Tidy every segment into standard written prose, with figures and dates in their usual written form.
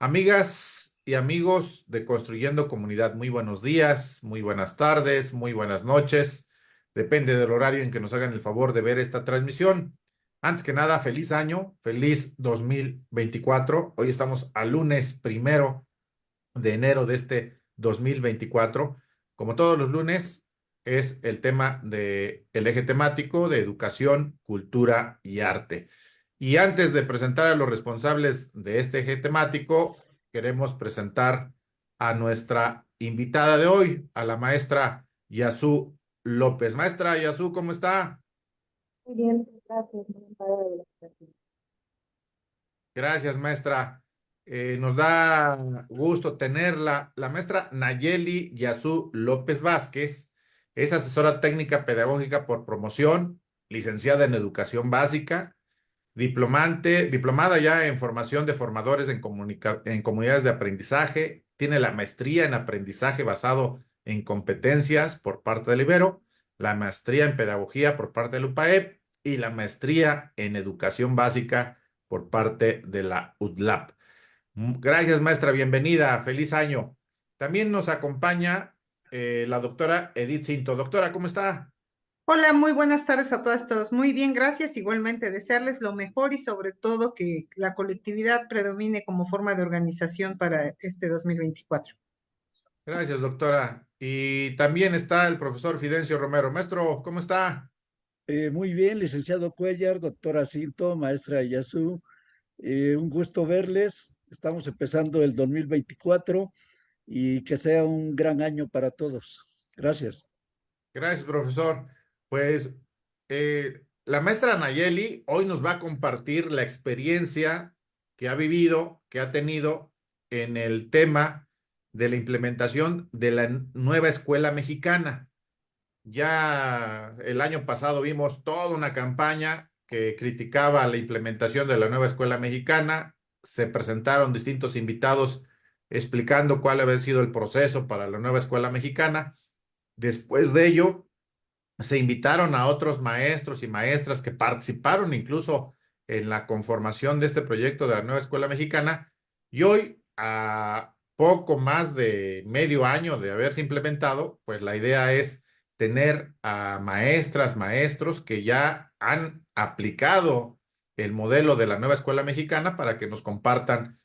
Amigas y amigos de Construyendo Comunidad, muy buenos días, muy buenas tardes, muy buenas noches. Depende del horario en que nos hagan el favor de ver esta transmisión. Antes que nada, feliz año, feliz 2024. Hoy estamos a lunes 1 de enero de este 2024. Como todos los lunes, es el tema del eje temático de educación, cultura y arte. Y antes de presentar a los responsables de este eje temático, queremos presentar a nuestra invitada de hoy, a la maestra Yazú López. Maestra Yazú, ¿cómo está? Muy bien, gracias. Muy padre de la presentación. Gracias, maestra. Nos da gusto tenerla. La maestra Nayeli Yazú López Vázquez es asesora técnica pedagógica por promoción, licenciada en educación básica, diplomada ya en formación de formadores en comunidades de aprendizaje, tiene la maestría en aprendizaje basado en competencias por parte del Ibero, la maestría en pedagogía por parte del UPAEP y la maestría en educación básica por parte de la UDLAP. Gracias, maestra, bienvenida, feliz año. También nos acompaña la doctora Edith Cinto. Doctora, ¿cómo está? Hola, muy buenas tardes a todas y todos. Muy bien, gracias. Igualmente desearles lo mejor y sobre todo que la colectividad predomine como forma de organización para este 2024. Gracias, doctora. Y también está el profesor Fidencio Romero. Maestro, ¿cómo está? Muy bien, licenciado Cuellar, doctora Cinto, maestra Yasu, un gusto verles. Estamos empezando el 2024 y que sea un gran año para todos. Gracias. Gracias, profesor. Pues la maestra Nayeli hoy nos va a compartir la experiencia que ha vivido, que ha tenido en el tema de la implementación de la nueva escuela mexicana. Ya el año pasado vimos toda una campaña que criticaba la implementación de la nueva escuela mexicana. Se presentaron distintos invitados explicando cuál había sido el proceso para la nueva escuela mexicana. Después de ello, se invitaron a otros maestros y maestras que participaron incluso en la conformación de este proyecto de la nueva escuela mexicana. Y hoy, a poco más de medio año de haberse implementado, pues la idea es tener a maestras, maestros que ya han aplicado el modelo de la nueva escuela mexicana para que nos compartan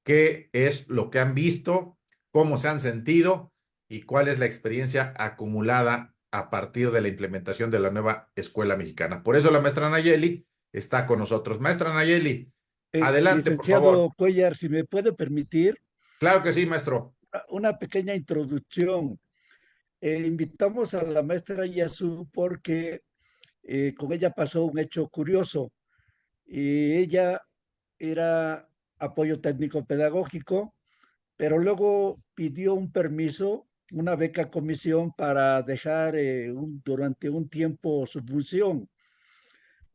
qué es lo que han visto, cómo se han sentido y cuál es la experiencia acumulada a partir de la implementación de la nueva escuela mexicana. Por eso la maestra Nayeli está con nosotros. Maestra Nayeli, adelante, por favor. Licenciado Cuellar, si me puede permitir Claro que sí, maestro. una pequeña introducción. Invitamos a la maestra Yasu porque con ella pasó un hecho curioso. Ella era apoyo técnico pedagógico, pero luego pidió un permiso, una beca comisión para dejar durante un tiempo su función.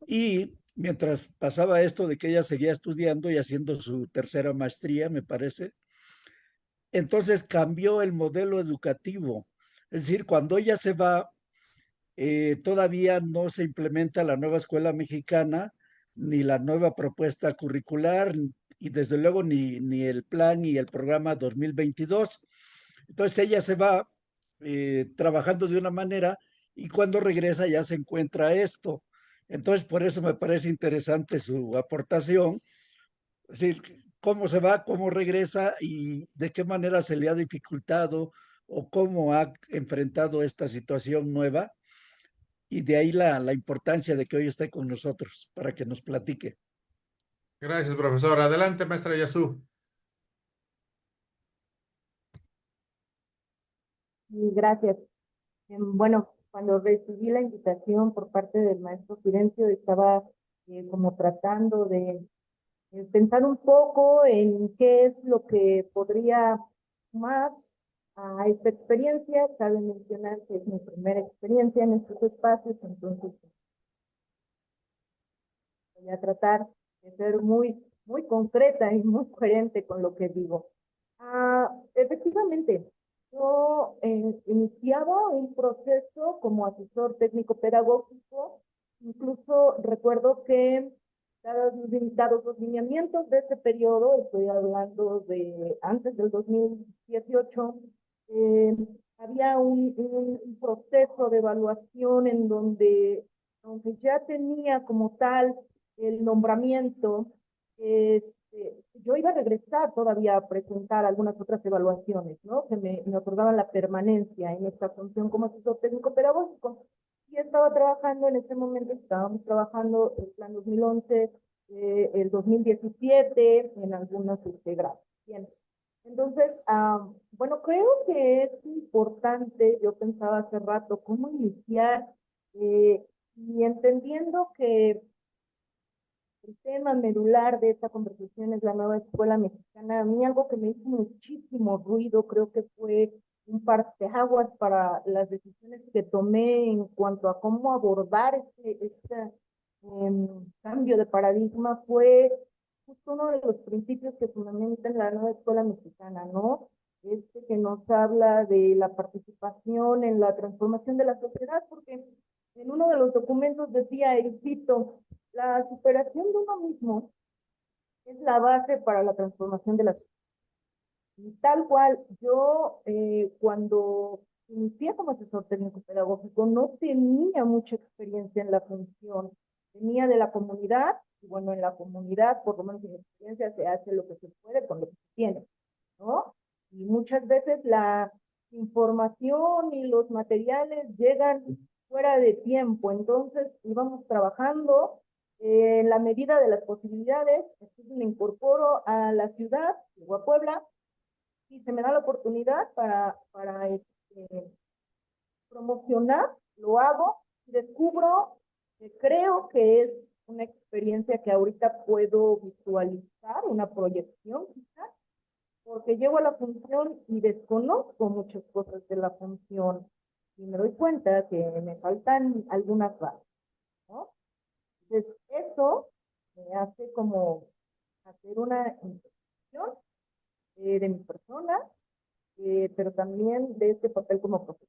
Y mientras pasaba esto de que ella seguía estudiando y haciendo su tercera maestría, me parece, entonces cambió el modelo educativo. Es decir, cuando ella se va, todavía no se implementa la nueva escuela mexicana, ni la nueva propuesta curricular, y desde luego ni el plan ni el programa 2022. Entonces ella se va trabajando de una manera y cuando regresa ya se encuentra esto. Entonces por eso me parece interesante su aportación, es decir, cómo se va, cómo regresa y de qué manera se le ha dificultado o cómo ha enfrentado esta situación nueva. Y de ahí la importancia de que hoy esté con nosotros para que nos platique. Gracias, profesor. Adelante, maestra Yasu. Y gracias. Bueno, cuando recibí la invitación por parte del maestro Fidencio, estaba como tratando de pensar un poco en qué es lo que podría sumar a esta experiencia. Cabe mencionar que es mi primera experiencia en estos espacios, entonces voy a tratar de ser muy concreta y muy coherente con lo que digo. Efectivamente, yo iniciaba un proceso como asesor técnico pedagógico. Incluso recuerdo que Dados los lineamientos de este periodo, estoy hablando de antes del 2018, eh, había un proceso de evaluación en donde, aunque ya tenía como tal el nombramiento, yo iba a regresar todavía a presentar algunas otras evaluaciones, ¿no? Que me otorgaban la permanencia en esta función como asesor técnico pedagógico. Y estaba trabajando en ese momento, estábamos trabajando el plan 2011, el 2017, en algunos grados. Bien. Entonces, bueno, creo que es importante, yo pensaba hace rato, cómo iniciar, y entendiendo que el tema medular de esta conversación es la nueva escuela mexicana. A mí algo que me hizo muchísimo ruido, creo que fue un parteaguas para las decisiones que tomé en cuanto a cómo abordar este cambio de paradigma, fue justo uno de los principios que fundamentan la nueva escuela mexicana, ¿no? Este que nos habla de la participación en la transformación de la sociedad, porque en uno de los documentos decía, y cito, la superación de uno mismo es la base para la transformación de la sociedad. Y tal cual, yo cuando inicié como asesor técnico pedagógico no tenía mucha experiencia en la función, venía de la comunidad, y bueno, en la comunidad, por lo menos en mi experiencia, se hace lo que se puede con lo que se tiene, ¿no? Y muchas veces la información y los materiales llegan fuera de tiempo, entonces íbamos trabajando en la medida de las posibilidades. Entonces me incorporo a la ciudad, llego a Puebla, y se me da la oportunidad para promocionar, lo hago, y descubro que creo que es una experiencia que ahorita puedo visualizar, una proyección quizás, porque llego a la función y desconozco muchas cosas de la función y me doy cuenta que me faltan algunas bases, ¿no? Entonces, eso me hace como hacer una introspección de mi persona, pero también de este papel como profesor.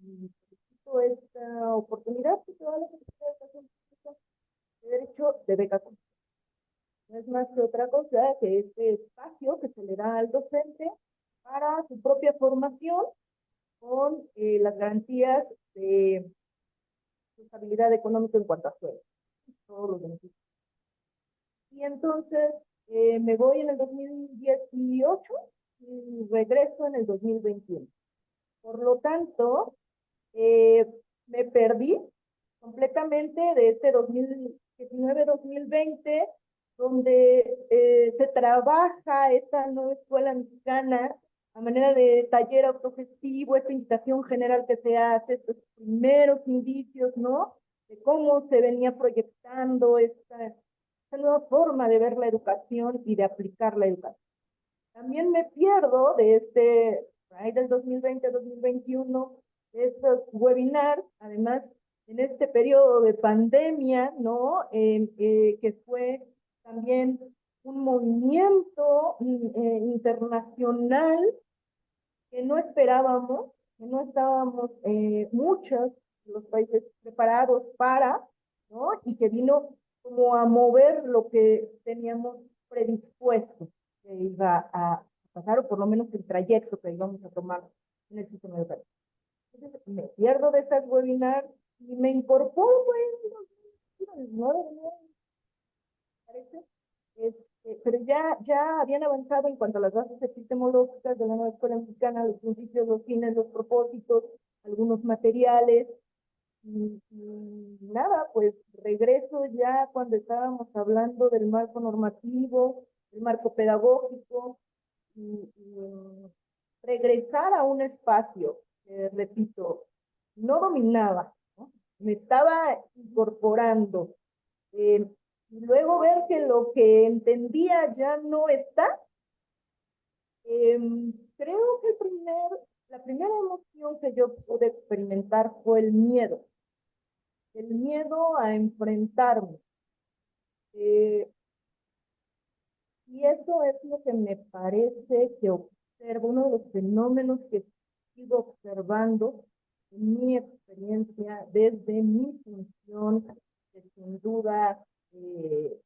Y solicito esta oportunidad que se da la Secretaría de Educación Pública de Derecho de beca. No es más que otra cosa que este espacio que se le da al docente para su propia formación con las garantías de su estabilidad económica en cuanto a sueldo, todos los beneficios. Y entonces me voy en el 2018 y regreso en el 2021. Por lo tanto, me perdí completamente de este 2019-2020, donde se trabaja esta nueva escuela mexicana a manera de taller autogestivo, esta invitación general que se hace, estos primeros indicios, ¿no? De cómo se venía proyectando esta nueva forma de ver la educación y de aplicar la educación. También me pierdo de ahí del 2020-2021, de estos webinars, además en este periodo de pandemia, ¿no? Que fue también un movimiento internacional que no esperábamos, que no estábamos muchos de los países preparados para, ¿no? Y que vino como a mover lo que teníamos predispuesto que iba a pasar, o por lo menos el trayecto que íbamos a tomar en el sistema educativo. Entonces me pierdo de estas webinars y me incorporo en 2019, parece. Pero ya habían avanzado en cuanto a las bases epistemológicas de la nueva escuela mexicana, los principios, los fines, los propósitos, algunos materiales. Y nada, pues regreso ya cuando estábamos hablando del marco normativo, del marco pedagógico, y regresar a un espacio que, repito, no dominaba, ¿no? Me estaba incorporando. Y luego ver que lo que entendía ya no está, creo que la primera emoción que yo pude experimentar fue el miedo a enfrentarme. Y eso es lo que me parece que observo, uno de los fenómenos que sigo observando en mi experiencia desde mi función, que sin duda me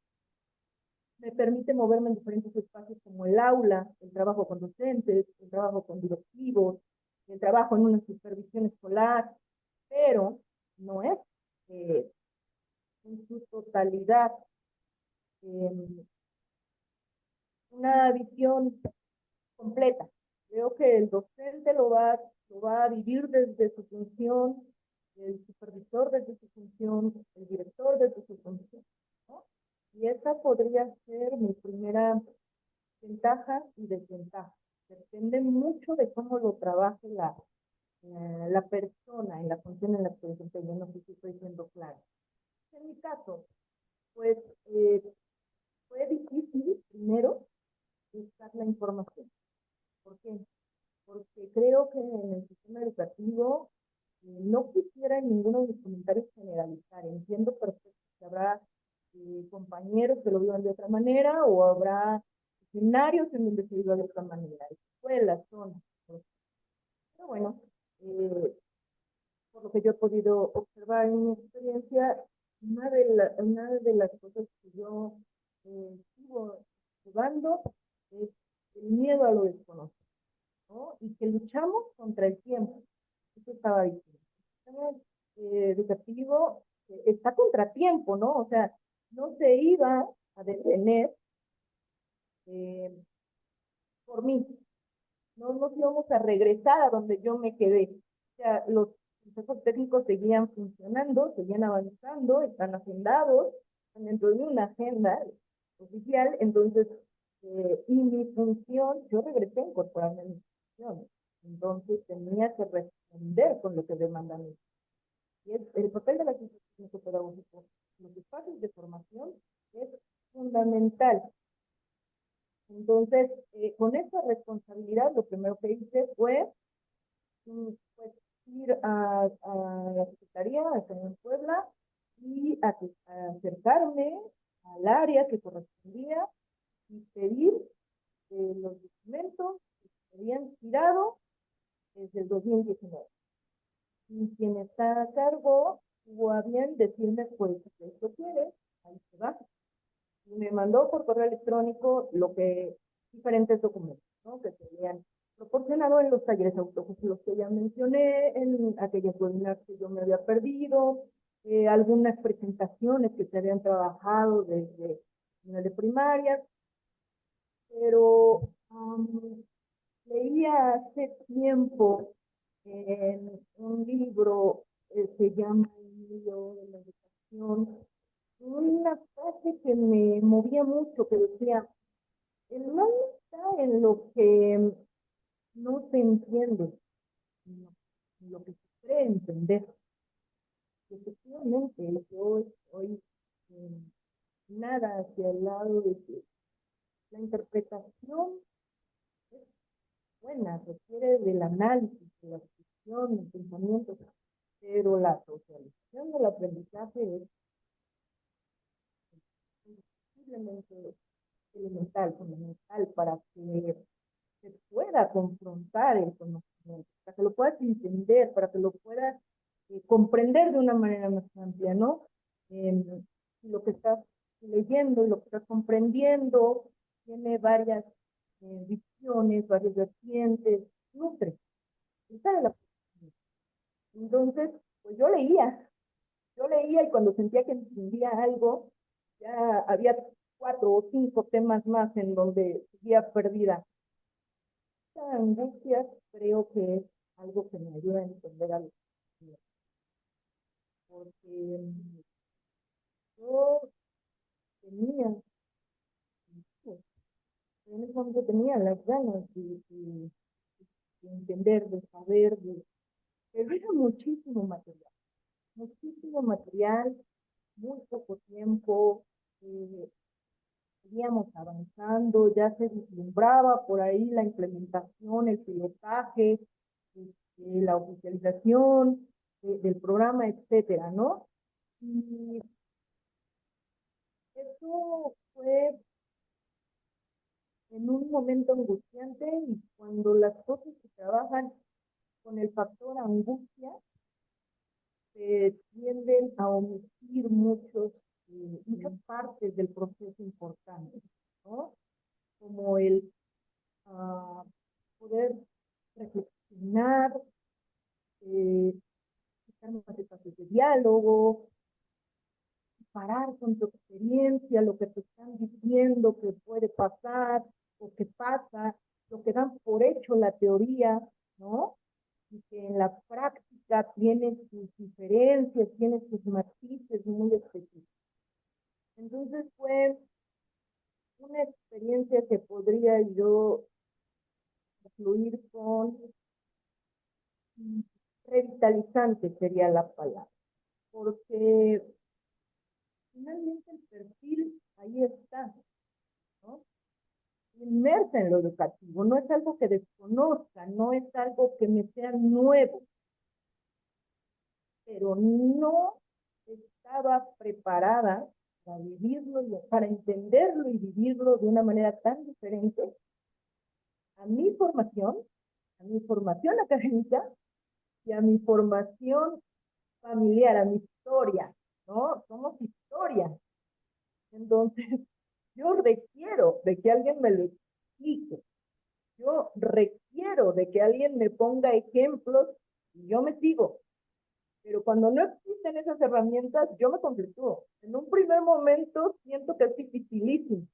permite moverme en diferentes espacios como el aula, el trabajo con docentes, el trabajo con directivos, el trabajo en una supervisión escolar, pero no es en su totalidad una visión completa. Creo que el docente lo va a vivir desde su función, el supervisor desde su función, el director desde su función, ¿no? Y esa podría ser mi primera ventaja y desventaja. Depende mucho de cómo lo trabaje la persona en la función en la que se desempeña. No sé si estoy siendo clara. En mi caso, pues fue difícil primero buscar la información. ¿Por qué? Porque creo que en el sistema educativo no quisiera en ninguno de mis comentarios generalizar. Entiendo perfecto que habrá compañeros que lo vivan de otra manera o habrá escenarios en donde se viva de otra manera, escuelas, zonas. Pero bueno, por lo que yo he podido observar en mi experiencia, una de las cosas que yo sigo observando es el miedo a lo desconocido, ¿no? Y que luchamos contra el tiempo. Eso estaba diciendo. El sistema educativo está contra tiempo, ¿no? O sea, no se iba a detener eh, por mí. No nos íbamos a regresar a donde yo me quedé. O sea, los consejos técnicos seguían funcionando, seguían avanzando, están agendados, están dentro de una agenda oficial. Entonces, y mi función, yo regresé a incorporarme a mi función. Entonces tenía que responder con lo que demandan. Y el papel de la asistencia pedagógica, los espacios de formación, es fundamental. Entonces, con esa responsabilidad, lo primero que hice fue pues, ir a la Secretaría, acá en Puebla, y a acercarme al área que correspondía y pedir los documentos que se habían tirado desde el 2019. Y quien está a cargo tuvo a bien decirme, pues, si esto quiere, ahí se va. Y me mandó por correo electrónico diferentes documentos, ¿no? Que se habían proporcionado en los talleres autogestivos que ya mencioné, en aquellas webinars que yo me había perdido, algunas presentaciones que se habían trabajado desde nivel de primaria, pero leía hace tiempo en un libro que se llama El Libro de la Educación, una frase que me movía mucho, que decía, el mal está en lo que no se entiende, sino en lo que se cree entender. Y efectivamente, yo estoy nada hacia el lado de que la interpretación es buena, requiere del análisis, de la discusión, del pensamiento, pero la socialización del aprendizaje es posiblemente elemental, fundamental para que se pueda confrontar el conocimiento, para que lo puedas entender, para que lo puedas comprender de una manera más amplia, ¿no? Lo que estás leyendo y lo que estás comprendiendo tiene varias visiones, varias vertientes, nutre. Entonces, pues yo leía y cuando sentía que entendía algo, ya había 4 o 5 temas más en donde seguía perdida. Esta angustia creo que es algo que me ayuda a entender a los niños, porque yo tenía, en ese momento tenía las ganas de entender, de saber, pero era muchísimo material, muy poco tiempo, seguíamos avanzando, ya se vislumbraba por ahí la implementación, el pilotaje, la oficialización del programa, etcétera, ¿no? Y eso fue en un momento angustiante y cuando las cosas se trabajan con el factor angustia, se tienden a omitir muchos muchas partes del proceso importantes, ¿no? Como el poder reflexionar, buscar más espacios de diálogo, parar con tu experiencia, lo que te están diciendo que puede pasar o que pasa, lo que dan por hecho la teoría, ¿no? Y que en la práctica tiene sus diferencias, tiene sus matices muy específicos. Entonces fue una experiencia que podría yo concluir con revitalizante sería la palabra, porque finalmente el perfil ahí está, ¿no? Inmersa en lo educativo, no es algo que desconozca, no es algo que me sea nuevo, pero no estaba preparada para vivirlo, para entenderlo y vivirlo de una manera tan diferente a mi formación académica y a mi formación familiar, a mi historia, ¿no? Somos historia. Entonces, yo requiero de que alguien me lo explique. Yo requiero de que alguien me ponga ejemplos y yo me sigo. Pero cuando no existen esas herramientas, yo me conflictúo. En un primer momento siento que es dificilísimo.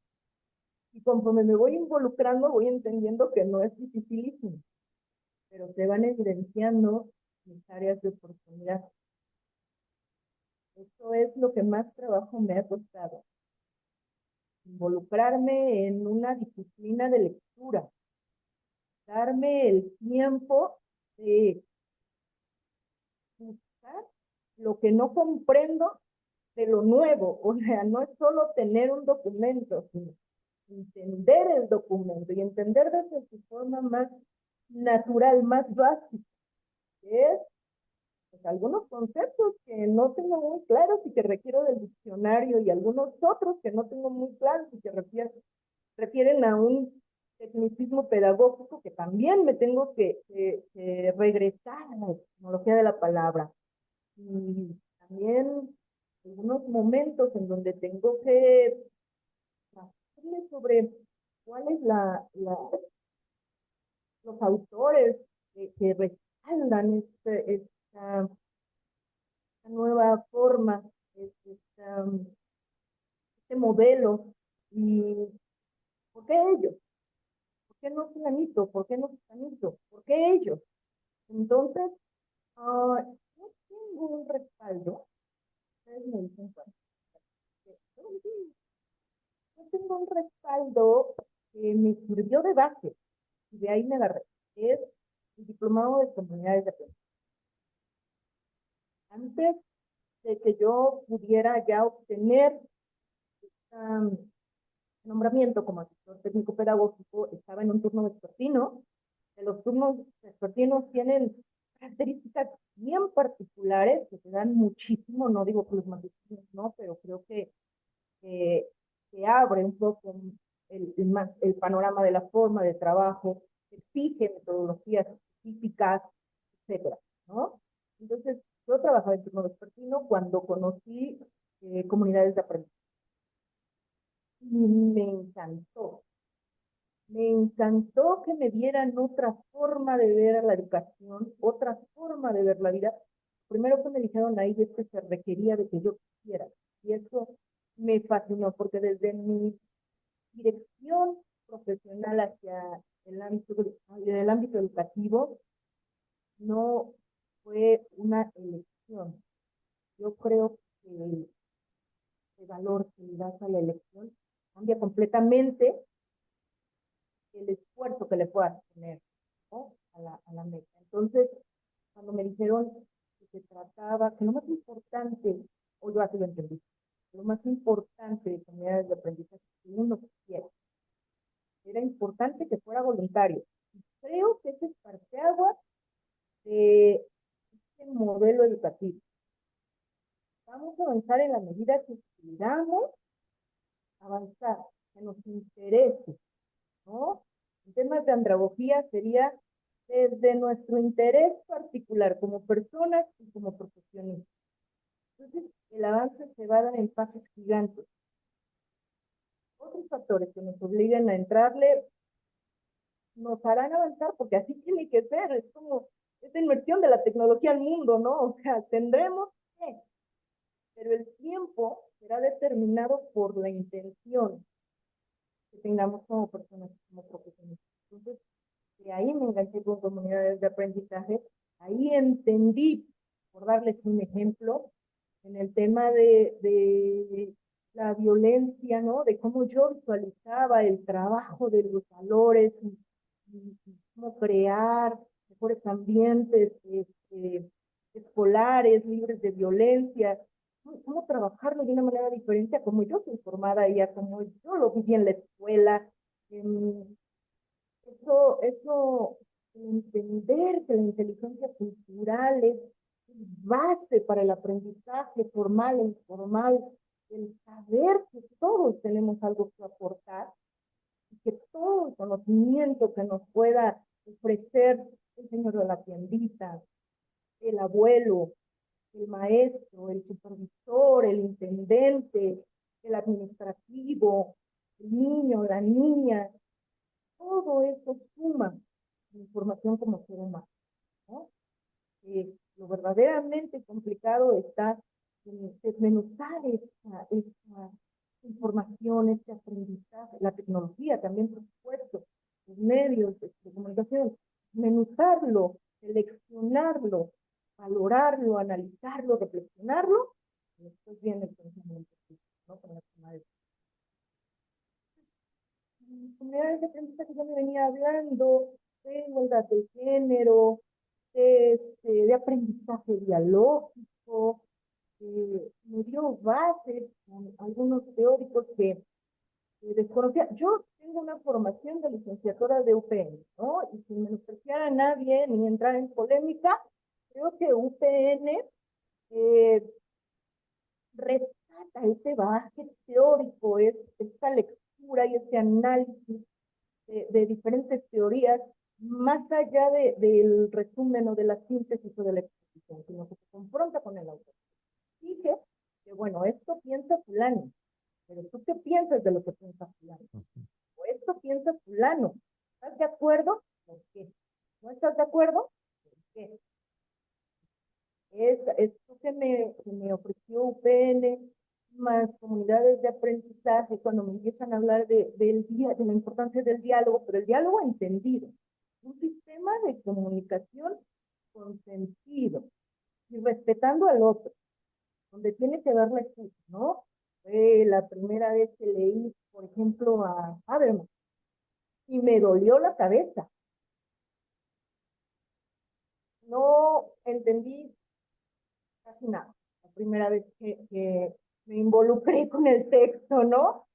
Y conforme me voy involucrando, voy entendiendo que no es dificilísimo. Pero se van evidenciando mis áreas de oportunidad. Eso es lo que más trabajo me ha costado. Involucrarme en una disciplina de lectura. Darme el tiempo de buscar lo que no comprendo de lo nuevo. O sea, no es solo tener un documento, sino entender el documento y entender desde su forma más natural, más básica, que es pues, algunos conceptos que no tengo muy claros y que requiero del diccionario y algunos otros que no tengo muy claros y que refieren a un tecnicismo pedagógico que también me tengo que regresar a la etimología de la palabra. Y también algunos momentos en donde tengo que hacerle sobre cuál es los autores que respaldan esta nueva forma, este modelo, y ¿por qué ellos? ¿Por qué no fulanito? ¿Por qué no fulanito? ¿Por qué ellos? Entonces, yo tengo un respaldo, ustedes me dicen cuál. Yo tengo un respaldo que me sirvió de base, y de ahí me agarré, es el diplomado de comunidades de aprendizaje. Antes de que yo pudiera ya obtener nombramiento como asesor técnico pedagógico, estaba en un turno vespertino. Los turnos vespertinos tienen características bien particulares que se dan muchísimo, no digo que los matutinos no, pero creo que abre un poco el panorama de la forma de trabajo, exige metodologías específicas, etcétera, ¿no? Entonces, yo trabajaba en turno vespertino cuando conocí comunidades de aprendizaje. Y me encantó que me dieran otra forma de ver la educación, otra forma de ver la vida. Primero que me dijeron ahí es que se requería de que yo quisiera. Y eso me fascinó, porque desde mi dirección profesional hacia el ámbito educativo no fue una elección. Yo creo que el valor que le das a la elección cambia completamente el esfuerzo que le puedas poner, ¿no? a la meta. Entonces, cuando me dijeron que se trataba, que lo más importante, o yo así lo entendí, lo más importante de comunidades de aprendizaje que uno quisiera, era importante que fuera voluntario. Y creo que ese es parteaguas de este modelo educativo. Vamos a avanzar en la medida que queramos avanzar, que nos interese, ¿no? En temas de andragogía sería desde nuestro interés particular como personas y como profesionistas. Entonces, el avance se va a dar en pasos gigantes. Otros factores que nos obliguen a entrarle nos harán avanzar, porque así tiene que ser, es como esta inmersión de la tecnología al mundo, ¿no? O sea, tendremos que, pero el tiempo será determinado por la intención que tengamos como personas, como profesionales. Entonces, de ahí me enganché con comunidades de aprendizaje, ahí entendí, por darles un ejemplo, en el tema de la violencia, ¿no? De cómo yo visualizaba el trabajo de los valores y cómo crear mejores ambientes escolares, libres de violencia, cómo trabajarlo de una manera diferente a como yo soy formada y a como yo lo viví en la escuela. Eso, entender que la inteligencia cultural es base para el aprendizaje formal e informal, el saber que todos tenemos algo que aportar y que todo el conocimiento que nos pueda ofrecer el señor de la tiendita, el abuelo, el maestro, el supervisor, el intendente, el administrativo, el niño, la niña, todo eso suma información como ser humano, ¿no? Lo verdaderamente complicado está en desmenuzar esta información, este aprendizaje, la tecnología también, por supuesto, los medios de comunicación, desmenuzarlo, seleccionarlo, valorarlo, analizarlo, reflexionarlo, y después viene el pensamiento, ¿no? Con la toma de comunidades de aprendizaje ya me venía hablando de igualdad de género, de aprendizaje dialógico, me dio bases con algunos teóricos que desconocía. Yo tengo una formación de licenciatura de UPN, ¿no? Y sin menospreciar a nadie ni entrar en polémica, creo que UPN rescata ese bagaje teórico, esta lectura y este análisis de diferentes teorías, más allá del resumen o de la síntesis o de la exposición, sino que se confronta con el autor. Dije que, bueno, esto piensa fulano, pero ¿tú qué piensas de lo que piensa fulano? O esto piensa fulano. ¿Estás de acuerdo? ¿Por qué? ¿No estás de acuerdo? ¿Por qué? Esto que me ofreció UPN, más comunidades de aprendizaje, cuando me empiezan a hablar de la importancia del diálogo, pero el diálogo entendido, un sistema de comunicación con sentido y respetando al otro, donde tiene que dar la escucha, ¿no? La primera vez que leí, por ejemplo, a Habermas, y me dolió la cabeza. No entendí casi nada. La primera vez que me involucré con el texto, ¿no?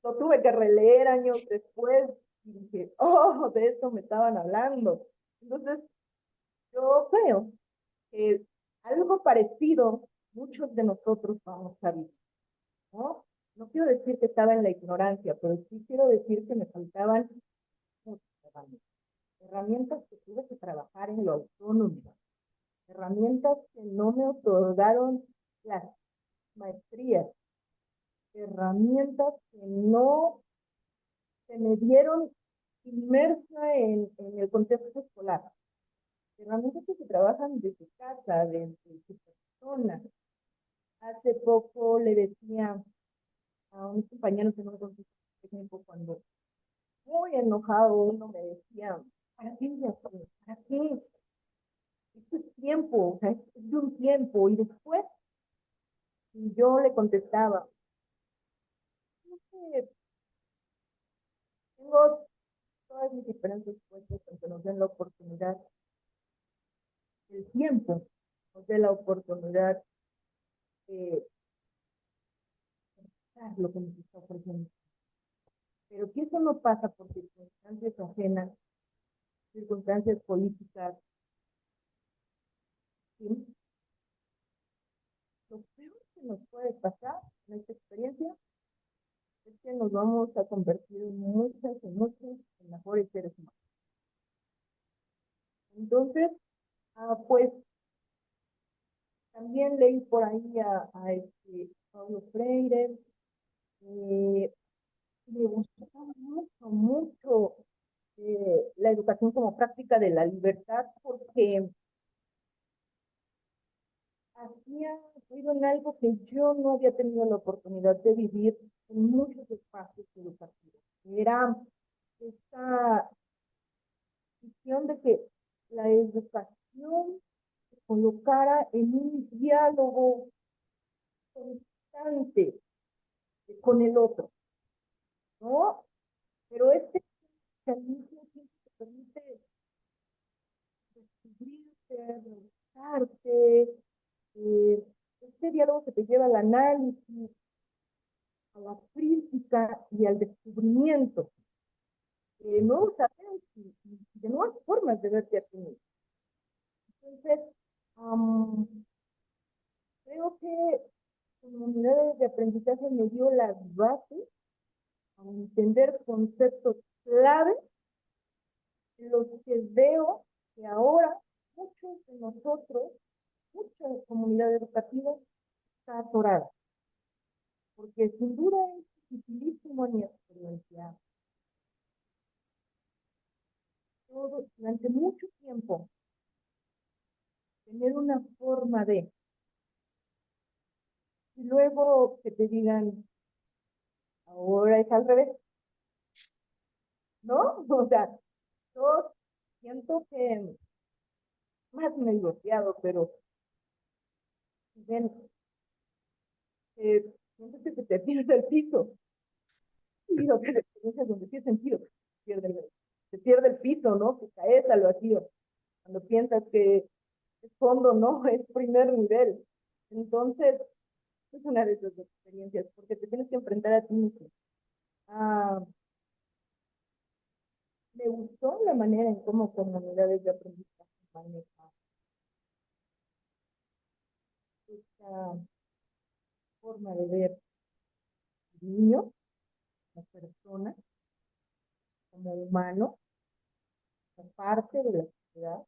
Lo tuve que releer años después y dije, oh, de eso me estaban hablando. Entonces, yo creo que algo parecido muchos de nosotros vamos a vivir, ¿no? No quiero decir que estaba en la ignorancia, pero sí quiero decir que me faltaban muchas herramientas que tuve que trabajar en lo autónomo, herramientas que no me otorgaron las maestrías, herramientas que no se me dieron inmersa en el contexto escolar, herramientas que se trabajan desde casa, desde su persona. Hace poco le decía a un compañero que no me contestó técnico cuando muy enojado uno me decía, ¿para qué me haces? ¿Para qué? Esto es tiempo, o sea, es de un tiempo. Y después yo le contestaba, no sé, tengo todas mis diferentes puestos en que nos den la oportunidad, el tiempo nos dé la oportunidad de dar lo que nos está ofreciendo. Pero que eso no pasa por circunstancias ajenas, circunstancias políticas, ¿sí? Lo peor que nos puede pasar en esta experiencia es que nos vamos a convertir en muchos en mejores seres humanos. Entonces, pues también leí por ahí Paulo Freire. Me gustó mucho, mucho la educación como práctica de la libertad, porque hacía ruido en algo que yo no había tenido la oportunidad de vivir en muchos espacios educativos. Era esta visión de que la educación se colocara en un diálogo constante con el otro, ¿no? Pero que al mismo tiempo te permite descubrirte, realizarte, este diálogo que te lleva al análisis, a la crítica y al descubrimiento de nuevos saberes y de nuevas formas de verte a ti mismo. Entonces, creo que comunidades de aprendizaje me dio las bases a entender conceptos clave en los que veo que ahora muchos de nosotros, mucha comunidad educativa está atorada. Porque sin duda es dificilísimo en mi experiencia. Durante mucho tiempo, tener una forma de, y luego que te digan, ahora es al revés, ¿no? O sea, yo siento que más negociado, pero ven, siento que se te pierde el piso. Y lo que experiencias donde sí es sentido, se pierde el piso, ¿no? Que caes al vacío. Cuando piensas que es fondo, ¿no? Es primer nivel. Entonces, es una de esas experiencias, porque te tienes que enfrentar a ti mismo. Me gustó la manera en cómo comunidades de aprendizaje manejan esta forma de ver al niño, la persona, como humano, como parte de la sociedad.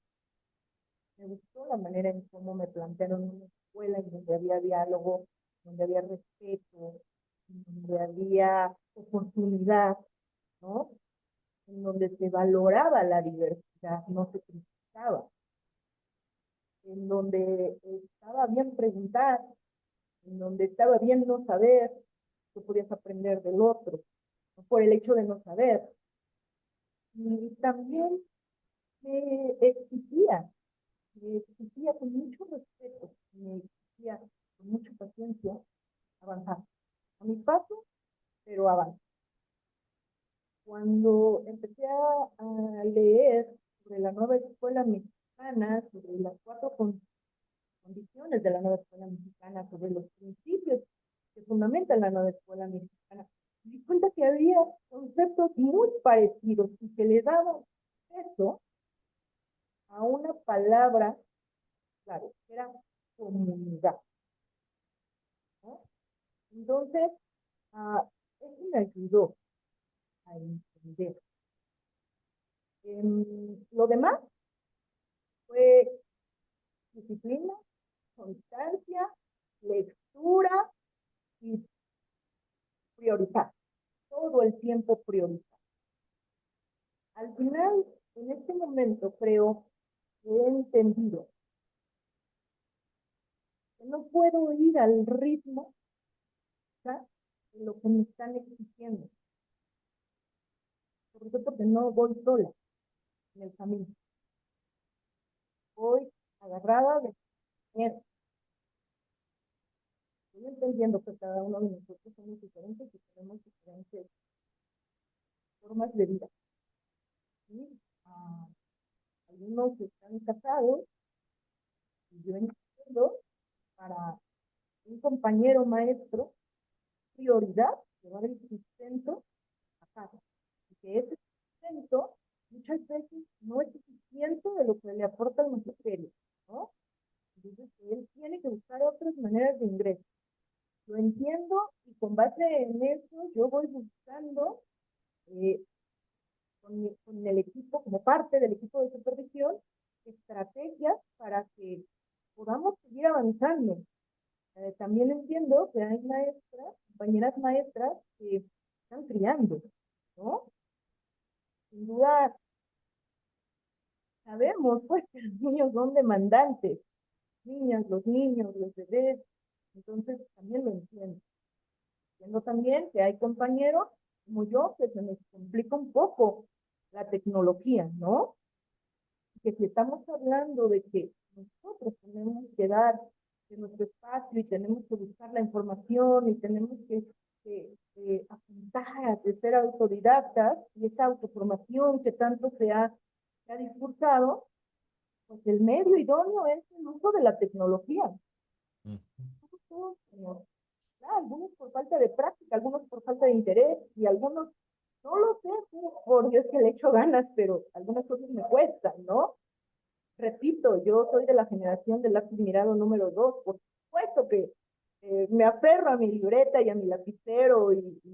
Me gustó la manera en cómo me plantearon una escuela en donde había diálogo, donde había respeto, donde había oportunidad, ¿no? En donde se valoraba la diversidad, no se criticaba, en donde estaba bien preguntar, en donde estaba bien no saber, tú podías aprender del otro, no por el hecho de no saber. Y también me exigía con mucho respeto, me exigía con mucha paciencia avanzar. A mi paso, pero avanzar. Cuando empecé a leer sobre la nueva escuela mexicana, sobre las 4 condiciones de la nueva escuela mexicana, sobre los principios que fundamentan la nueva escuela mexicana, me di cuenta que había conceptos muy parecidos y que le daban peso a una palabra, claro, que era comunidad, ¿no? Entonces, eso me ayudó a entender. Lo demás fue disciplina, constancia, lectura y priorizar. Todo el tiempo priorizar. Al final, en este momento, creo que he entendido que no puedo ir al ritmo, ¿sabes?, de lo que me están exigiendo. Sobre todo porque no voy sola en el camino. Voy agarrada de miedo. Estoy entendiendo que cada uno de nosotros somos diferentes y tenemos diferentes formas de vida. ¿Sí? Algunos están casados y yo entiendo para un compañero maestro prioridad llevar el sustento a casa. Y que ese sustento muchas veces no es suficiente de lo que le aporta el magisterio, ¿no? Entonces él tiene que buscar otras maneras de ingreso. Lo entiendo y con base en eso yo voy buscando con el equipo, como parte del equipo de supervisión, estrategias para que podamos seguir avanzando. También entiendo que hay maestras, compañeras maestras que están criando, ¿no? Sin duda, sabemos pues que los niños son demandantes, niñas, los niños, los bebés, entonces también lo entiendo. Entiendo también que hay compañeros como yo que se nos complica un poco la tecnología, ¿no? Que si estamos hablando de que nosotros tenemos que dar de nuestro espacio y tenemos que buscar la información y tenemos que apuntar, de ser autodidactas y esa autoformación que tanto se ha discursado, pues el medio idóneo es el uso de la tecnología. Algunos por falta de práctica, algunos por falta de interés y algunos, no lo sé, por Dios que le echo ganas, pero algunas cosas me cuestan, ¿no? Repito, yo soy de la generación del lápiz mirado número 2, por supuesto que me aferro a mi libreta y a mi lapicero entonces,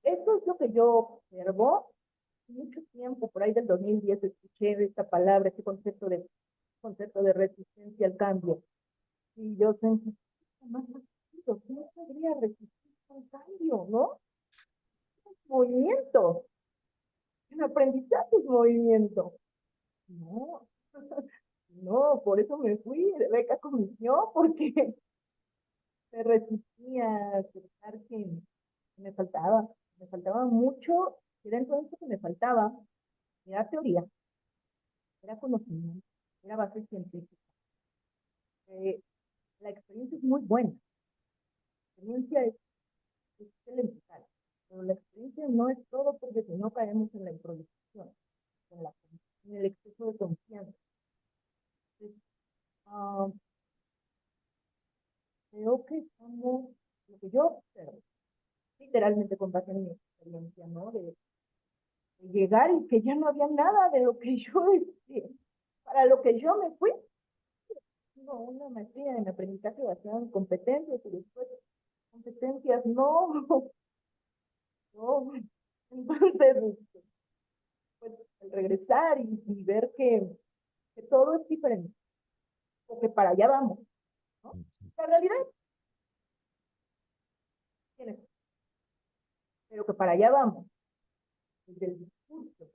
eso es lo que yo observo. Mucho tiempo, por ahí del 2010, escuché esta palabra, este concepto de resistencia al cambio. Y yo sentí, más activo, ¿cómo podría resistir al cambio, no? Es movimiento, el aprendizaje es movimiento. No, no, por eso me fui de beca comisión, porque me resistía a aceptar que me faltaba mucho, y dentro de eso que me faltaba, era teoría, era conocimiento, era base científica. Eh, la experiencia es muy buena, la experiencia es elemental, pero la experiencia no es todo porque si no caemos en la improvisación, en, la, en el exceso de confianza. Entonces, creo que estamos, lo que yo observo, literalmente con base en mi experiencia, ¿no? De llegar y que ya no había nada de lo que yo, para lo que yo me fui, no, una maestría en aprendizaje basado en competencias y después competencias no, no. Entonces, pues, el regresar y ver que todo es diferente, o que para allá vamos, ¿no? La realidad tiene, pero que para allá vamos, desde el discurso,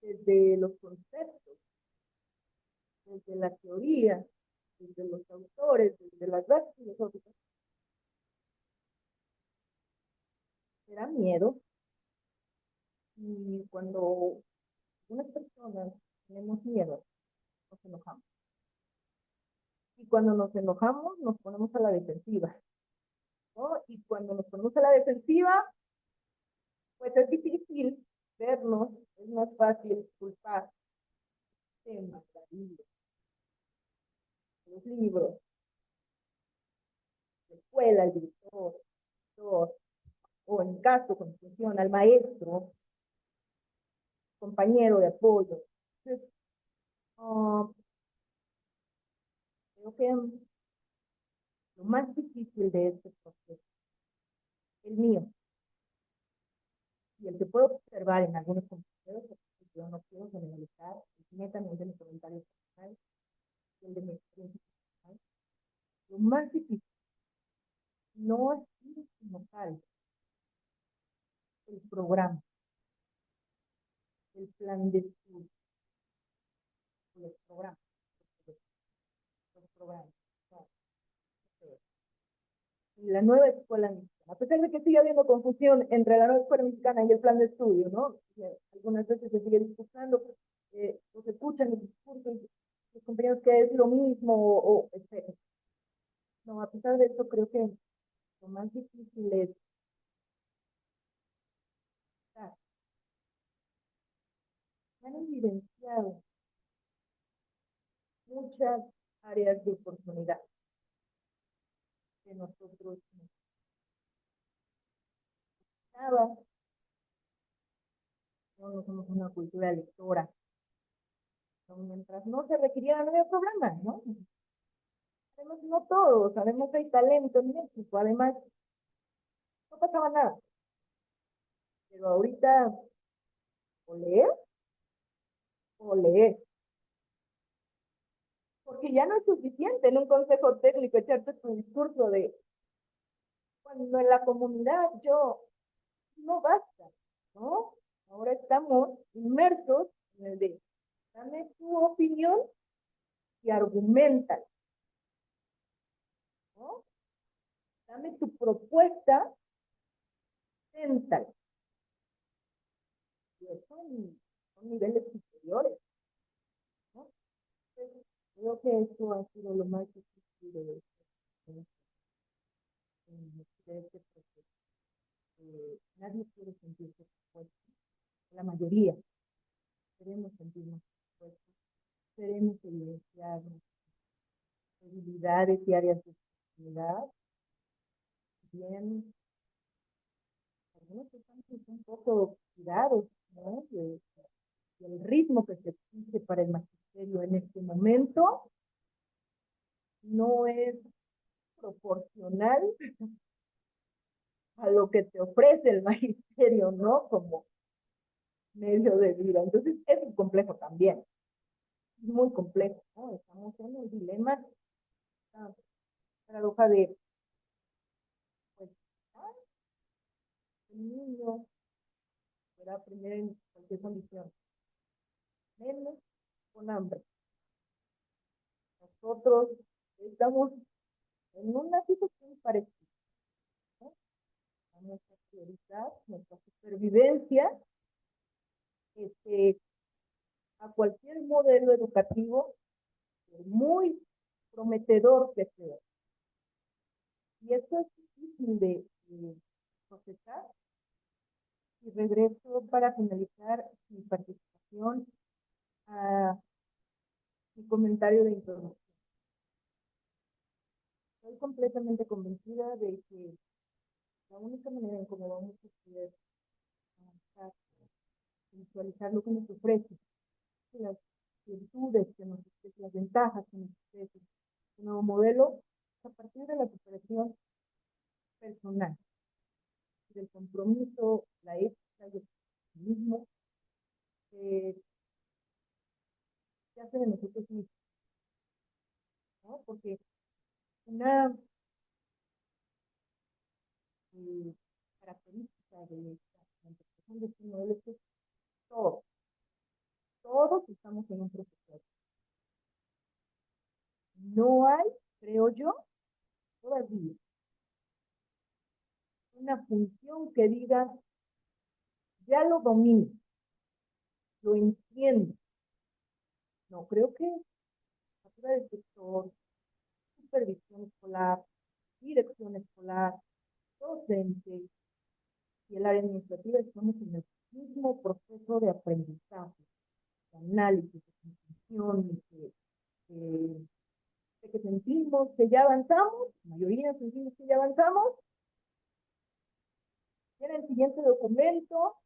desde los conceptos, desde la teoría, desde los autores, desde las bases filosóficas, era miedo. Y cuando algunas personas tenemos miedo, nos enojamos. Y cuando nos enojamos, nos ponemos a la defensiva, ¿no? Y cuando nos ponemos a la defensiva, pues es difícil vernos, es más fácil culpar temas, los libros, la escuela, el director, o en caso, cuando funciona, al maestro, compañero de apoyo. Entonces, creo que lo más difícil de este proceso, el mío, y el que puedo observar en algunos compañeros, yo no quiero generalizar, netamente mis comentarios personales, el de mi experiencia personal, lo más difícil no ha sido como tal el programa, el plan de estudio, los programas, los programas. No, y la nueva escuela mexicana, a pesar de que sigue habiendo confusión entre la nueva escuela mexicana y el plan de estudio, ¿no? Algunas veces se sigue discutiendo, o se escuchan los discursos, los compañeros que es lo mismo, etc. No, a pesar de eso, creo que lo más difícil es estar. Se han evidenciado muchas áreas de oportunidad que nosotros necesitábamos. No somos una cultura lectora. Mientras no se requiriera, no había problema, ¿no? Además, no todos, además hay talento en México, además no pasaba nada. Pero ahorita, o leer, o leer. Porque ya no es suficiente en un consejo técnico echarte tu discurso de cuando en la comunidad yo no basta, ¿no? Ahora estamos inmersos en el de dame tu opinión y argumenta, ¿no? Dame tu propuesta, siéntala. Y eso son niveles superiores, ¿no? Entonces, creo que eso ha sido lo más difícil de este proceso. Nadie quiere sentirse expuesto. La mayoría queremos sentirnos expuestos, queremos evidenciar debilidades y áreas de oportunidad. Bien, algunos estamos un poco cuidados, ¿no? Del ritmo que se exige para el magisterio en este momento no es proporcional a lo que te ofrece el magisterio, ¿no? Como medio de vida. Entonces, es un complejo también, muy complejo, ¿no? Estamos en el dilema, la paradoja de, pues, el niño será primero en cualquier condición, menos con hambre. Nosotros estamos en una situación parecida, ¿no? Vamos a priorizar nuestra supervivencia a cualquier modelo educativo, muy prometedor que sea. Y eso es difícil de procesar. Y regreso para finalizar mi participación a mi comentario de introducción. Estoy completamente convencida de que la única manera en cómo vamos a poder avanzar, visualizar lo que nos ofrece, las virtudes que nos ofrece, las ventajas que nos ofrece un nuevo modelo, a partir de la superación personal, del compromiso, la ética y el mismo que hace de nosotros mismos, ¿no? Porque una característica de la interpretación de este modelo es que todos estamos en un proceso. No hay, creo yo, todavía una función que diga, ya lo domino, lo entiendo. No, creo que la del sector, supervisión escolar, dirección escolar, docente y el área administrativa estamos en el mismo proceso de aprendizaje, de análisis, de comprensión, de que sentimos que ya avanzamos, la mayoría sentimos que ya avanzamos. En el siguiente documento,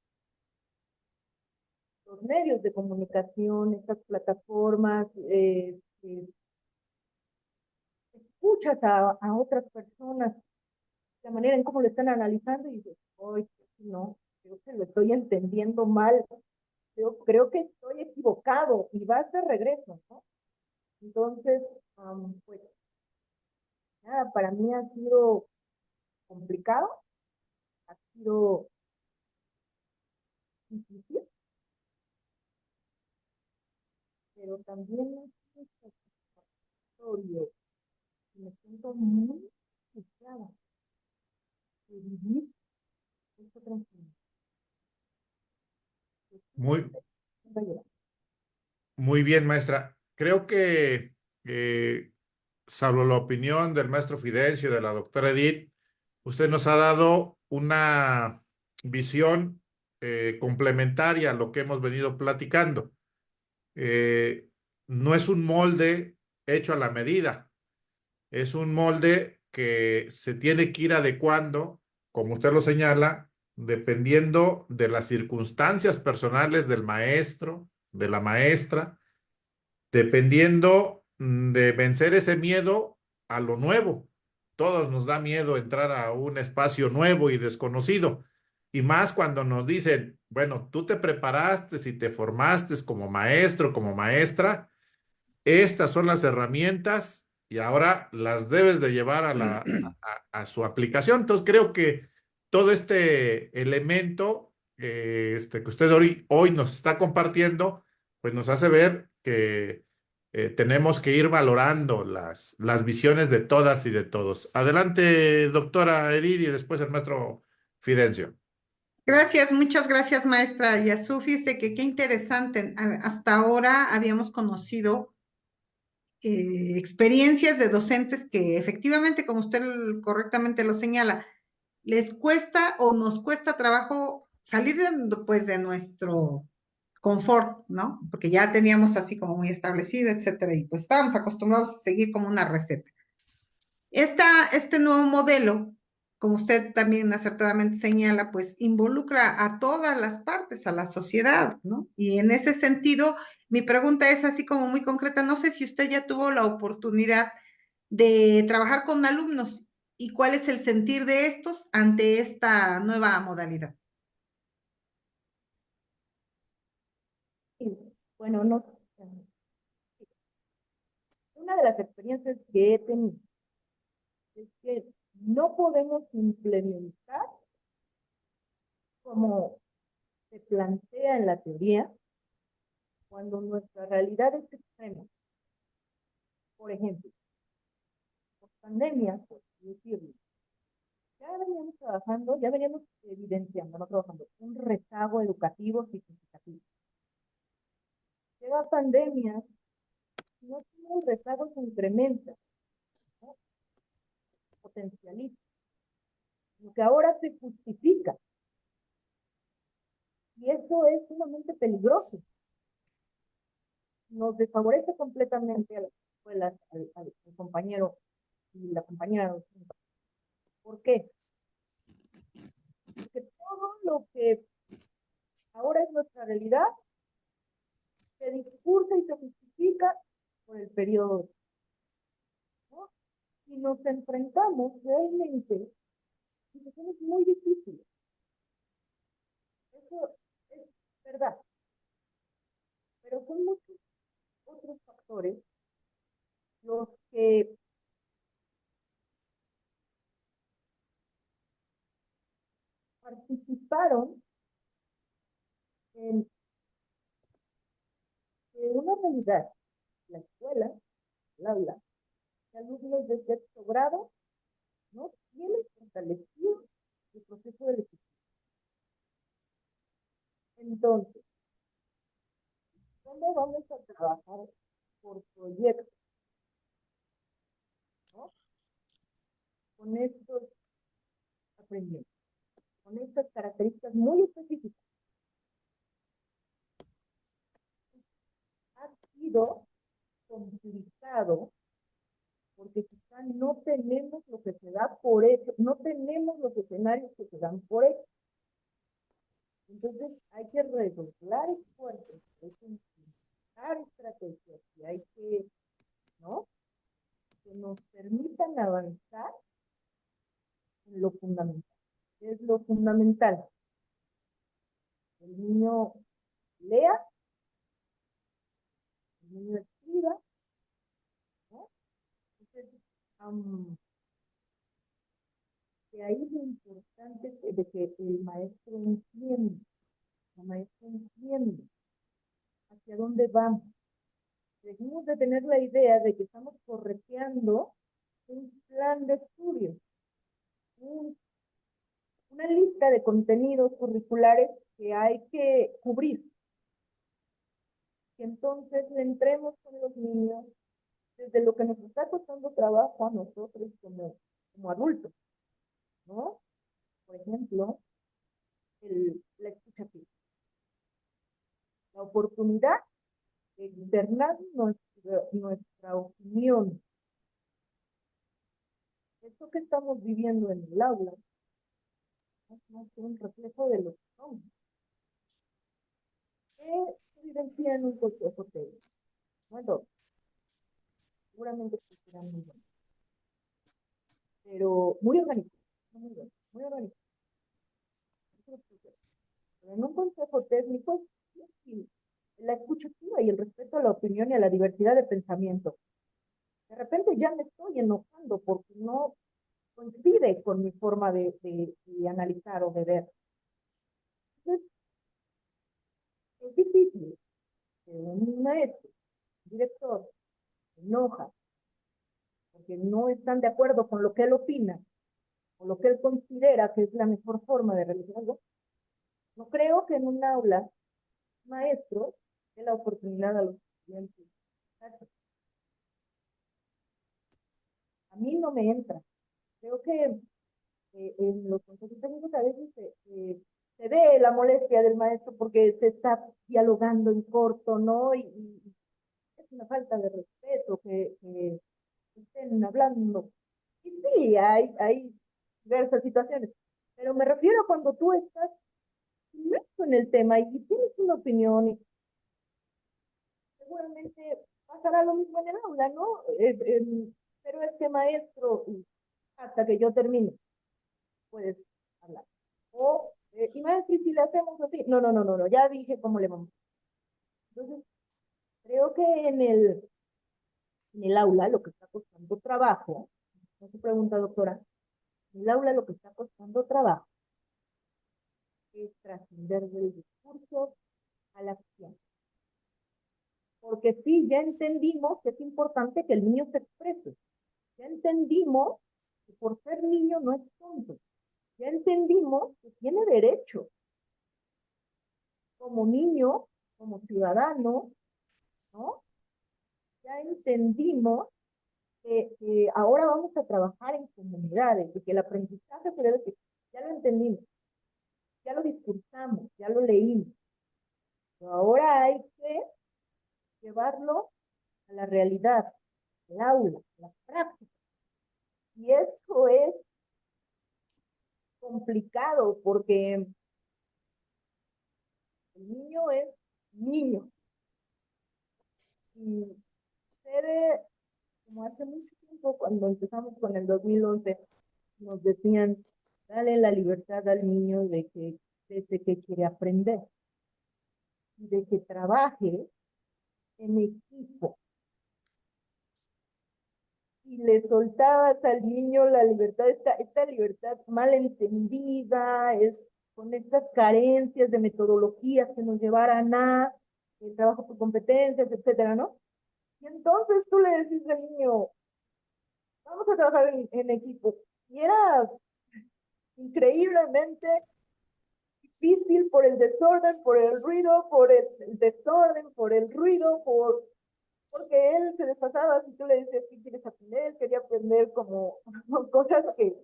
los medios de comunicación, estas plataformas, escuchas a otras personas, la manera en cómo lo están analizando y dices, hoy no, creo que lo estoy entendiendo mal, creo que estoy equivocado y vas de regreso, ¿no? Entonces, pues, nada, para mí ha sido complicado, ha sido difícil, pero también es satisfactorio y me siento muy frustrada de vivir esta transformación. Muy, muy bien, maestra. Creo que, salvo la opinión del maestro Fidencio y de la doctora Edith, usted nos ha dado una visión complementaria a lo que hemos venido platicando. Eh, no es un molde hecho a la medida, es un molde que se tiene que ir adecuando, como usted lo señala, dependiendo de las circunstancias personales del maestro, de la maestra, dependiendo de vencer ese miedo a lo nuevo. Todos nos da miedo entrar a un espacio nuevo y desconocido. Y más cuando nos dicen, bueno, tú te preparaste y te formaste como maestro, como maestra, estas son las herramientas y ahora las debes de llevar a su aplicación. Entonces creo que todo este elemento que usted hoy nos está compartiendo, pues nos hace ver que tenemos que ir valorando las visiones de todas y de todos. Adelante, doctora Edith, y después el maestro Fidencio. Gracias, muchas gracias, maestra Yasu. Fíjese que qué interesante. Hasta ahora habíamos conocido experiencias de docentes que efectivamente, como usted correctamente lo señala, les cuesta o nos cuesta trabajo salir pues, de nuestro confort, ¿no? Porque ya teníamos así como muy establecido, etcétera, y pues estábamos acostumbrados a seguir como una receta. Este nuevo modelo, como usted también acertadamente señala, pues involucra a todas las partes, a la sociedad, ¿no? Y en ese sentido, mi pregunta es así como muy concreta, no sé si usted ya tuvo la oportunidad de trabajar con alumnos y cuál es el sentir de estos ante esta nueva modalidad. Sí, bueno, no, una de las experiencias que he tenido es que no podemos implementar como se plantea en la teoría cuando nuestra realidad es extrema. Por ejemplo, por pandemia, por decirlo, ya veníamos trabajando, ya veníamos evidenciando, no trabajando, un rezago educativo significativo. Llega pandemia, no tiene el rezago se incrementa, ¿no? Potencializa, lo que ahora se justifica. Y eso es sumamente peligroso. Nos desfavorece completamente a las escuelas, al compañero y la compañera docente. ¿Por qué? Porque todo lo que ahora es nuestra realidad se discursa y se justifica por el periodo, ¿no? Y nos enfrentamos realmente a situaciones muy difíciles. Eso es verdad. Pero son muchos otros factores los que participaron en una realidad, la escuela, el aula, de alumnos de sexto grado no tienen fortalecido el proceso de elección. Entonces, ¿dónde vamos a trabajar por proyectos? ¿No? Con estos aprendientes, con estas características muy específicas. Ha sido complicado porque quizá no tenemos lo que se da por hecho, no tenemos los escenarios que se dan por hecho. Entonces hay que redoblar esfuerzos, hay que implementar estrategias y hay que, ¿no? Que nos permitan avanzar en lo fundamental. ¿Qué es lo fundamental? El niño lea, el niño escriba, ¿no? Entonces, de ahí lo importante de que el maestro entienda, la maestra entienda hacia dónde vamos. Dejemos de tener la idea de que estamos correteando un plan de estudio, una lista de contenidos curriculares que hay que cubrir. Que entonces entremos con los niños desde lo que nos está costando trabajo a nosotros como adultos, ¿no? Por ejemplo, la escucha activa. La oportunidad de externar nuestra opinión. Esto que estamos viviendo en el aula es más que un reflejo de lo que somos. ¿Qué se evidencia en un consejo técnico? Bueno, seguramente será muy bueno, pero muy orgánico, muy bueno, muy orgánico. Pero en un consejo técnico es difícil la escucha activa y el respeto a la opinión y a la diversidad de pensamiento. De repente ya me estoy enojando porque no coincide con mi forma de analizar o de ver. Entonces, es difícil que un maestro, un director, se enoja porque no están de acuerdo con lo que él opina o lo que él considera que es la mejor forma de realizar algo. No creo que en un aula maestro dé la oportunidad a los estudiantes. A mí no me entra. Creo que en los consejos técnicos a veces se ve la molestia del maestro porque se está dialogando en corto, ¿no? Y es una falta de respeto que estén hablando. Y sí, hay diversas situaciones, pero me refiero a cuando tú estás inmerso en el tema y tienes una opinión y seguramente pasará lo mismo en el aula, ¿no? Pero este maestro, hasta que yo termine, puedes hablar. O, y maestro, ¿y si le hacemos así? No, no, no, no, no, ya dije cómo le vamos. Entonces, creo que en el aula lo que está costando trabajo, no se pregunta, doctora, en el aula lo que está costando trabajo es trascender del discurso a la acción. Porque sí, ya entendimos que es importante que el niño se exprese. Ya entendimos que por ser niño no es tonto. Ya entendimos que tiene derecho como niño, como ciudadano, ¿no? Ya entendimos que ahora vamos a trabajar en comunidades y que el aprendizaje se debe, ya lo entendimos, ya lo discursamos, ya lo leímos. Pero ahora hay que llevarlo a la realidad, al aula, a la práctica. Y eso es complicado porque el niño es niño. Y sucede como hace mucho tiempo, cuando empezamos con el 2011, nos decían, dale la libertad al niño de que desde que quiere aprender y de que trabaje en equipo. Y le soltabas al niño la libertad, esta libertad mal entendida, es con estas carencias de metodologías que nos llevaran a el trabajo por competencias, etcétera, ¿no? Y entonces tú le decís al niño, vamos a trabajar en equipo. Y era increíblemente difícil por el desorden, por el ruido, por el desorden, por el ruido, porque él se desfasaba si tú le decías que quieres aprender, quería aprender como cosas que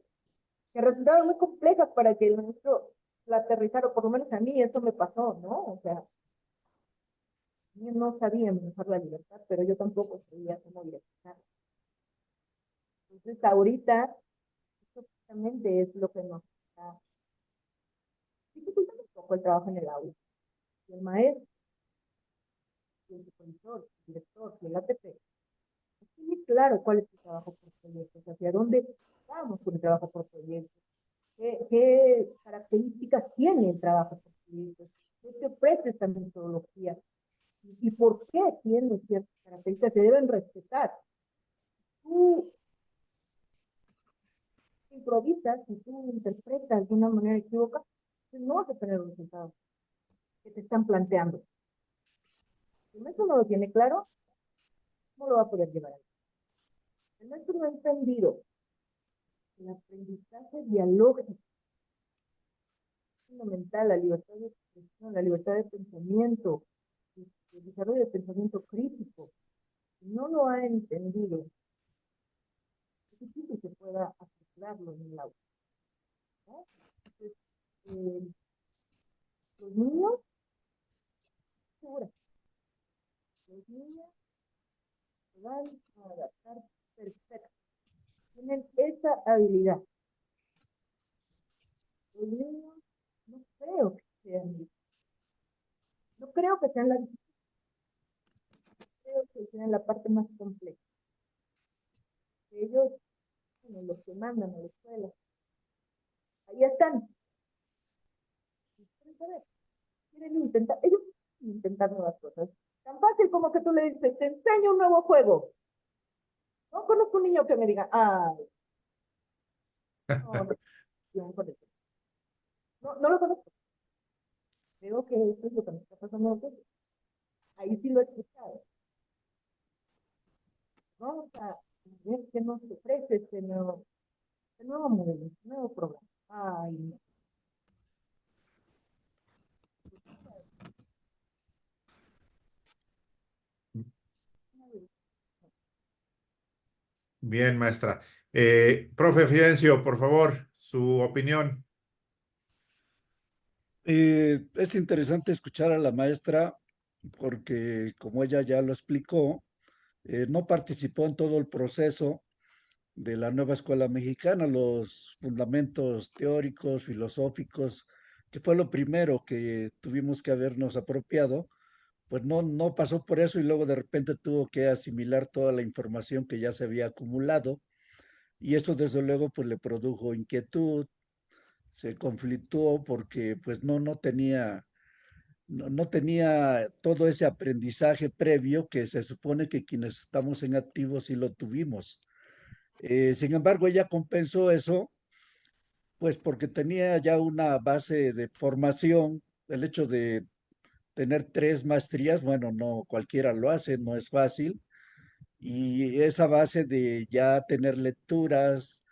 resultaban muy complejas para que el maestro la aterrizara, o por lo menos a mí eso me pasó, ¿no? O sea, yo no sabía manejar la libertad, pero yo tampoco sabía cómo direccionar. Entonces ahorita, eso justamente es lo que nos está dificultando un poco el trabajo en el aula. Y el maestro, y el supervisor, el director, y el ATP, sí, claro, cuál es tu trabajo por proyectos, hacia dónde vamos con el trabajo por proyectos, qué características tiene el trabajo por proyectos, qué te ofrece esta metodología y por qué tiene ciertas características, se deben respetar. Tú improvisas y tú interpretas de una manera equivocada, pues no vas a tener los resultados que te están planteando. Si el maestro no lo tiene claro, ¿cómo lo va a poder llevar a cabo? El maestro no ha entendido el aprendizaje dialógico fundamental, la libertad de expresión, la libertad de pensamiento, el desarrollo de pensamiento crítico. Si no lo ha entendido, es difícil que pueda articularlo en el aula, ¿no? Entonces, los niños, segura, los niños se van a adaptar perfecto, tienen esa habilidad. Los niños no creo que sean, no creo que sean la, creo que sean la parte más compleja. Ellos, bueno, los que mandan a la escuela, ahí están. Quieren saber, quieren intentar. Ellos intentar nuevas cosas. Tan fácil como que tú le dices, te enseño un nuevo juego. No conozco un niño que me diga, ah, no, no, no lo conozco. Creo que eso es lo que me está pasando a nosotros. Ahí sí lo he escuchado, ¿no? O sea, ver qué nos ofrece este nuevo modelo, este nuevo programa. Ay, no. Bien, maestra. Profe Fidencio, por favor, su opinión. Es interesante escuchar a la maestra porque, como ella ya lo explicó, no participó en todo el proceso de la nueva escuela mexicana, los fundamentos teóricos, filosóficos, que fue lo primero que tuvimos que habernos apropiado, pues no pasó por eso y luego de repente tuvo que asimilar toda la información que ya se había acumulado y eso desde luego pues le produjo inquietud, se conflictuó porque pues no tenía todo ese aprendizaje previo que se supone que quienes estamos en activos sí lo tuvimos. Sin embargo, ella compensó eso, pues porque tenía ya una base de formación, el hecho de tener 3 maestrías, bueno, no cualquiera lo hace, no es fácil, y esa base de ya tener lecturas,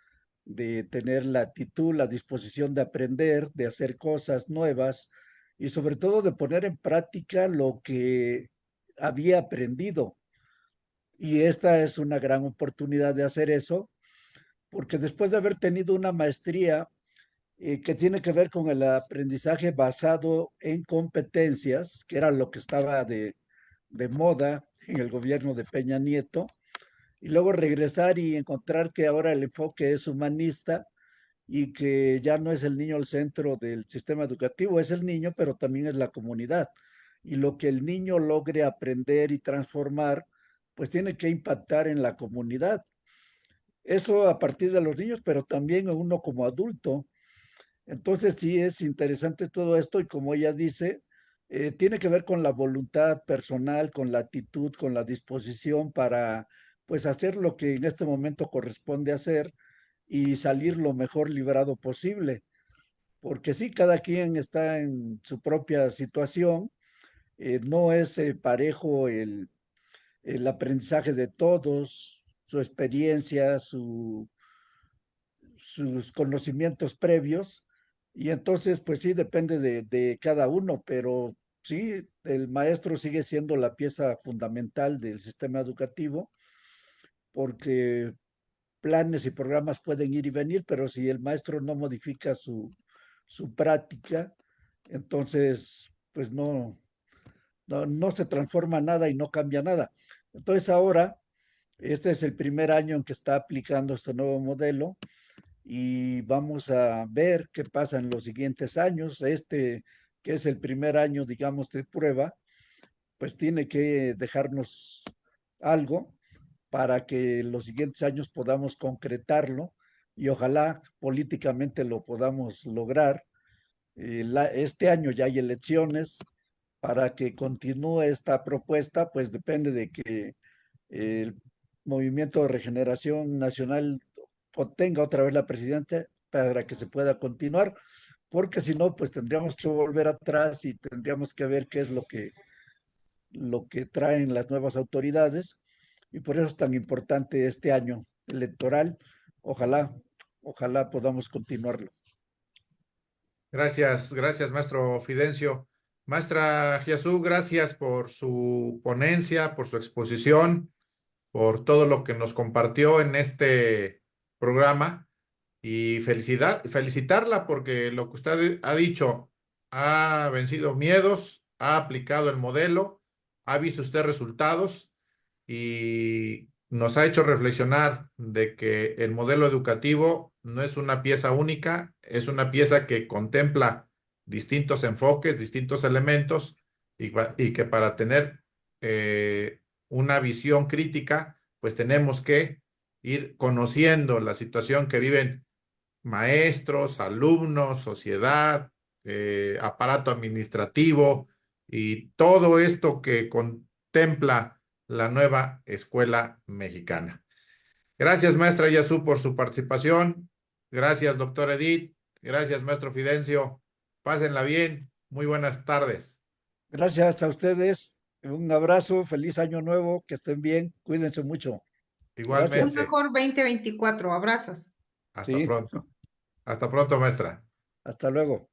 de tener la actitud, la disposición de aprender, de hacer cosas nuevas y sobre todo de poner en práctica lo que había aprendido. Y esta es una gran oportunidad de hacer eso, porque después de haber tenido una maestría que tiene que ver con el aprendizaje basado en competencias, que era lo que estaba de moda en el gobierno de Peña Nieto, y luego regresar y encontrar que ahora el enfoque es humanista y que ya no es el niño el centro del sistema educativo, es el niño, pero también es la comunidad. Y lo que el niño logre aprender y transformar, pues tiene que impactar en la comunidad. Eso a partir de los niños, pero también a uno como adulto. Entonces sí es interesante todo esto y como ella dice, tiene que ver con la voluntad personal, con la actitud, con la disposición para pues hacer lo que en este momento corresponde hacer y salir lo mejor librado posible. Porque sí, cada quien está en su propia situación, no es parejo el aprendizaje de todos, su experiencia, sus conocimientos previos, y entonces, pues sí, depende de cada uno, pero sí, el maestro sigue siendo la pieza fundamental del sistema educativo, porque planes y programas pueden ir y venir, pero si el maestro no modifica su práctica, entonces, pues no se transforma nada y no cambia nada. Entonces ahora, este es el primer año en que está aplicando este nuevo modelo y vamos a ver qué pasa en los siguientes años. Este, que es el primer año, digamos, de prueba, pues tiene que dejarnos algo para que los siguientes años podamos concretarlo y ojalá políticamente lo podamos lograr. Este año ya hay elecciones. Para que continúe esta propuesta, pues depende de que el Movimiento de Regeneración Nacional obtenga otra vez la presidencia para que se pueda continuar, porque si no, pues tendríamos que volver atrás y tendríamos que ver qué es lo que traen las nuevas autoridades, y por eso es tan importante este año electoral. Ojalá, ojalá podamos continuarlo. Gracias, gracias, maestro Fidencio. Maestra Giasú, gracias por su ponencia, por su exposición, por todo lo que nos compartió en este programa y felicitarla porque lo que usted ha dicho, ha vencido miedos, ha aplicado el modelo, ha visto usted resultados y nos ha hecho reflexionar de que el modelo educativo no es una pieza única, es una pieza que contempla distintos enfoques, distintos elementos y que para tener una visión crítica, pues tenemos que ir conociendo la situación que viven maestros, alumnos, sociedad, aparato administrativo y todo esto que contempla la nueva escuela mexicana. Gracias, maestra Yasu, por su participación. Gracias, doctor Edith. Gracias, maestro Fidencio. Pásenla bien. Muy buenas tardes. Gracias a ustedes. Un abrazo, feliz año nuevo, que estén bien, cuídense mucho. Un Gracias. Igualmente. mejor 2024. Abrazos. Hasta Sí, pronto. Hasta pronto, maestra. hasta luego.